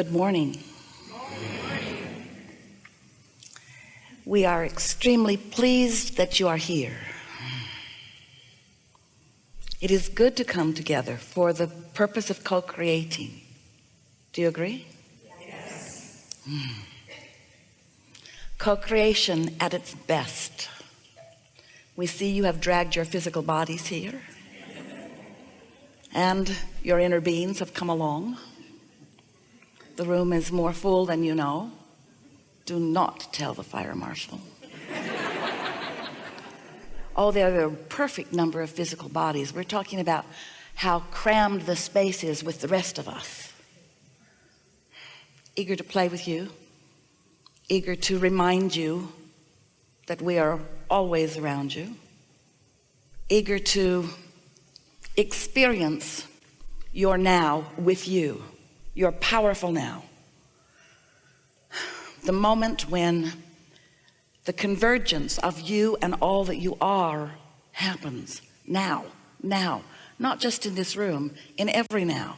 Good morning. We are extremely pleased that you are here. It is good to come together for the purpose of co-creating. Do you agree? Yes. Co-creation at its best. We see you have dragged your physical bodies here, and your inner beings have come along. The room is more full than you know. Do not tell the fire marshal. Oh, they're a perfect number of physical bodies. We're talking about how crammed the space is with the rest of us. Eager to play with you, eager to remind you that we are always around you, eager to experience your now with you, your powerful now. The moment when the convergence of you and all that you are happens now, not just in this room, in every now.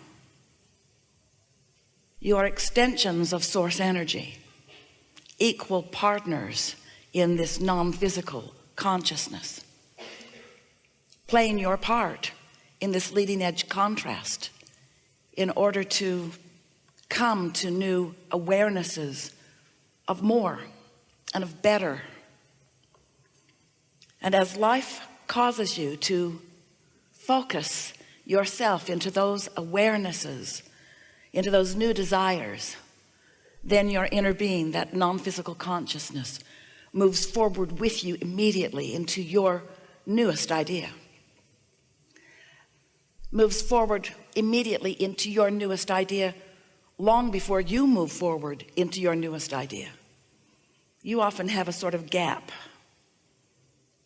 You are extensions of source energy, equal partners in this non-physical consciousness, playing your part in this leading edge contrast in order to come to new awarenesses of more and of better. And as life causes you to focus yourself into those awarenesses, into those new desires, then your inner being, that non-physical consciousness, moves forward with you immediately into your newest idea. Moves forward immediately into your newest idea long before you move forward into your newest idea. You often have a sort of gap.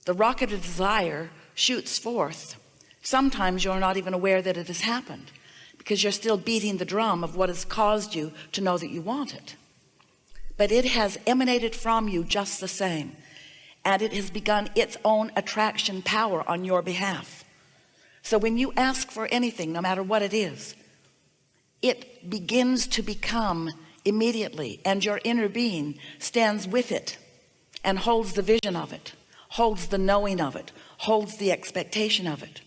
The rocket of desire shoots forth. Sometimes you're not even aware that it has happened because you're still beating the drum of what has caused you to know that you want it. But it has emanated from you just the same, and it has begun its own attraction power on your behalf. So when you ask for anything, no matter what it is, it begins to become immediately, and your inner being stands with it and holds the vision of it, holds the knowing of it, holds the expectation of it.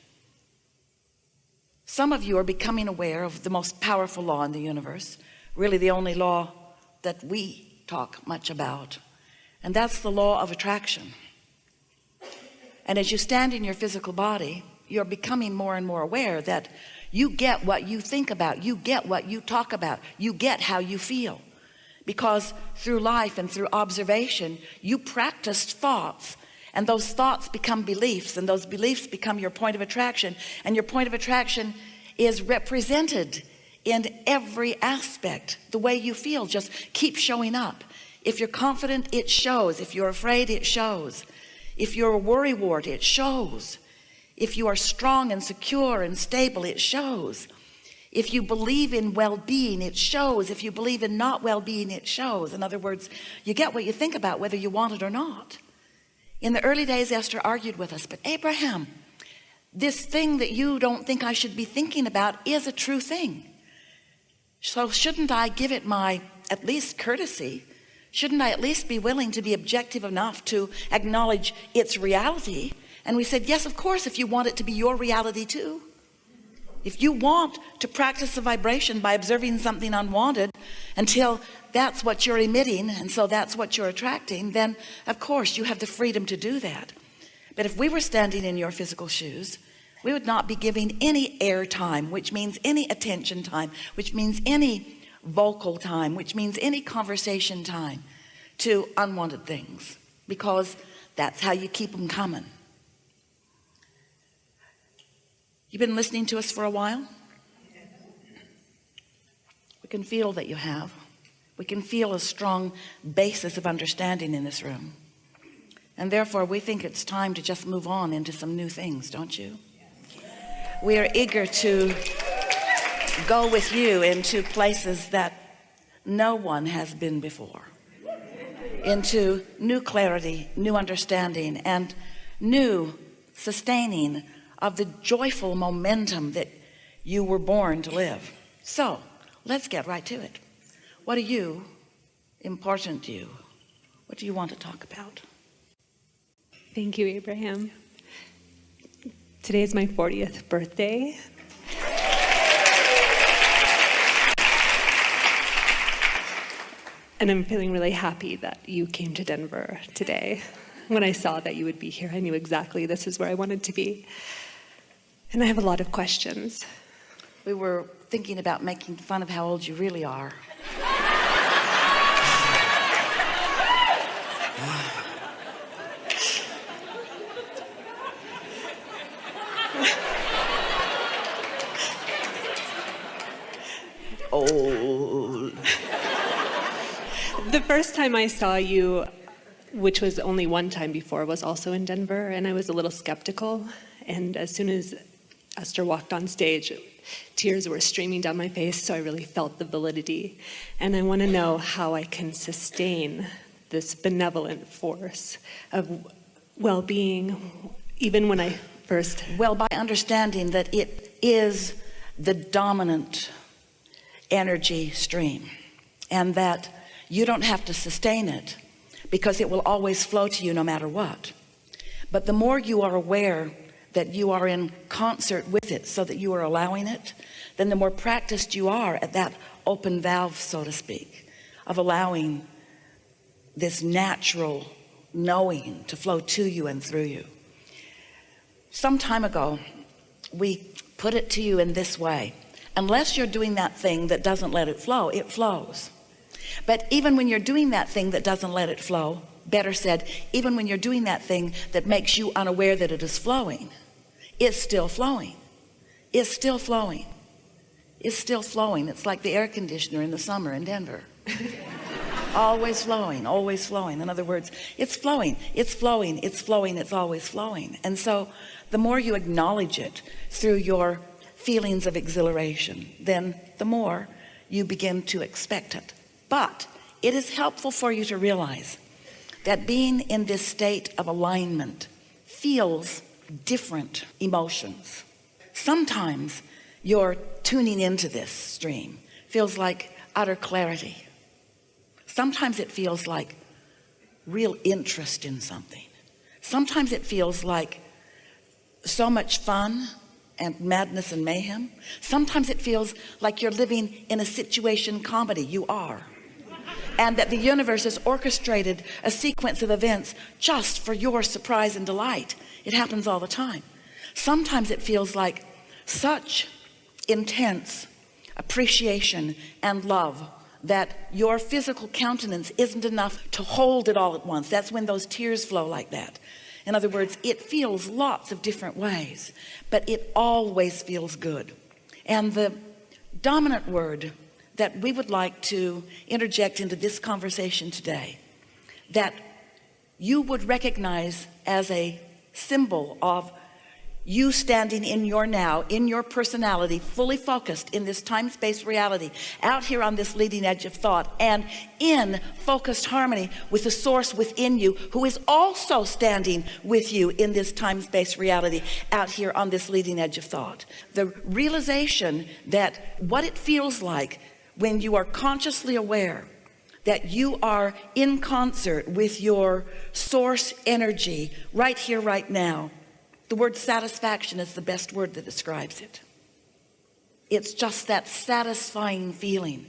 Some of you are becoming aware of the most powerful law in the universe, really the only law that we talk much about, and that's the law of attraction. And as you stand in your physical body, you're becoming more and more aware that you get what you think about, you get what you talk about, you get how you feel, because through life and through observation you practiced thoughts, and those thoughts become beliefs, and those beliefs become your point of attraction, and your point of attraction is represented in every aspect. The way you feel just keeps showing up. If you're confident, it shows. If you're afraid, it shows. If you're a worrywart, it shows. If you are strong and secure and stable, it shows. If you believe in well-being, it shows. If you believe in not well-being, it shows. In other words, you get what you think about, whether you want it or not. In the early days, Esther argued with us, but Abraham, this thing that you don't think I should be thinking about is a true thing. So shouldn't I give it my at least courtesy? Shouldn't I at least be willing to be objective enough to acknowledge its reality? And we said, yes, of course, if you want it to be your reality too. If you want to practice the vibration by observing something unwanted until that's what you're emitting, and so that's what you're attracting, then of course you have the freedom to do that. But if we were standing in your physical shoes, we would not be giving any air time, which means any attention time, which means any vocal time, which means any conversation time to unwanted things, because that's how you keep them coming. You've been listening to us for a while? We can feel that you have. We can feel a strong basis of understanding in this room. And therefore, we think it's time to just move on into some new things, don't you? We are eager to go with you into places that no one has been before, into new clarity, new understanding, and new sustaining of the joyful momentum that you were born to live. So let's get right to it. What are you important to you? What do you want to talk about? Thank you, Abraham. Today is my 40th birthday. And I'm feeling really happy that you came to Denver today. When I saw that you would be here, I knew exactly this is where I wanted to be. And I have a lot of questions. We were thinking about making fun of how old you really are. Old. The first time I saw you, which was only one time before, was also in Denver, and I was a little skeptical. And as soon as Esther walked on stage, tears were streaming down my face, so I really felt the validity. And I want to know how I can sustain this benevolent force of well-being, even when I first... Well, by understanding that it is the dominant energy stream, and that you don't have to sustain it because it will always flow to you no matter what. But the more you are aware that you are in concert with it so that you are allowing it, then the more practiced you are at that open valve, so to speak, of allowing this natural knowing to flow to you and through you. Some time ago, we put it to you in this way: unless you're doing that thing that doesn't let it flows. But even when you're doing that thing that doesn't let it flow, better said, even when you're doing that thing that makes you unaware that it is flowing, it's still flowing. It's still flowing. It's still flowing. It's like the air conditioner in the summer in Denver. Always flowing, always flowing. In other words, it's flowing, it's flowing, it's flowing, it's always flowing. And so the more you acknowledge it through your feelings of exhilaration, then the more you begin to expect it. But it is helpful for you to realize that being in this state of alignment feels different emotions. Sometimes your tuning into this stream feels like utter clarity. Sometimes it feels like real interest in something. Sometimes it feels like so much fun and madness and mayhem. Sometimes it feels like you're living in a situation comedy. You are. And that the universe has orchestrated a sequence of events just for your surprise and delight. It happens all the time. Sometimes it feels like such intense appreciation and love that your physical countenance isn't enough to hold it all at once. That's when those tears flow like that. In other words, it feels lots of different ways, but it always feels good. And the dominant word that we would like to interject into this conversation today, that you would recognize as a symbol of you standing in your now, in your personality, fully focused in this time-space reality, out here on this leading edge of thought, and in focused harmony with the source within you, who is also standing with you in this time-space reality, out here on this leading edge of thought. The realization that what it feels like when you are consciously aware that you are in concert with your source energy right here, right now. The word satisfaction is the best word that describes it. It's just that satisfying feeling,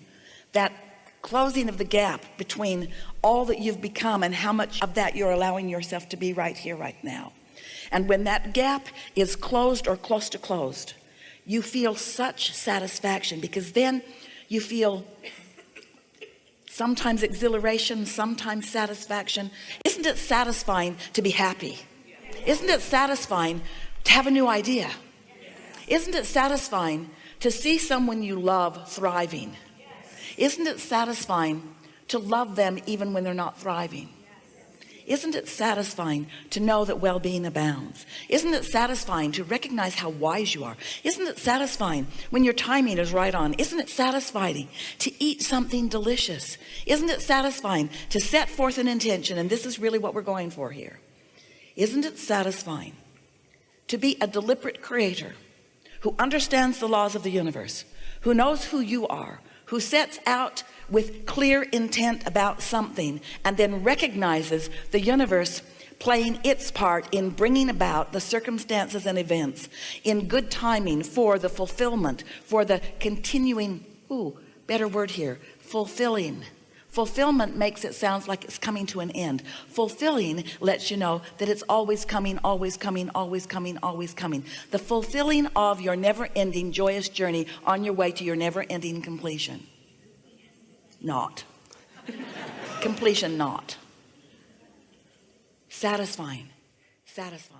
that closing of the gap between all that you've become and how much of that you're allowing yourself to be right here, right now. And when that gap is closed or close to closed, you feel such satisfaction, because then you feel sometimes exhilaration, sometimes satisfaction. Isn't it satisfying to be happy? Isn't it satisfying to have a new idea? Isn't it satisfying to see someone you love thriving? Isn't it satisfying to love them even when they're not thriving? Isn't it satisfying to know that well-being abounds? Isn't it satisfying to recognize how wise you are? Isn't it satisfying when your timing is right on? Isn't it satisfying to eat something delicious? Isn't it satisfying to set forth an intention? And this is really what we're going for here. Isn't it satisfying to be a deliberate creator who understands the laws of the universe, who knows who you are, who sets out with clear intent about something and then recognizes the universe playing its part in bringing about the circumstances and events in good timing for the fulfillment, for the continuing, better word here, fulfilling. Fulfillment makes it sound like it's coming to an end. Fulfilling lets you know that it's always coming, always coming, always coming, always coming. The fulfilling of your never-ending joyous journey on your way to your never-ending completion. Not. Completion not. Satisfying. Satisfying.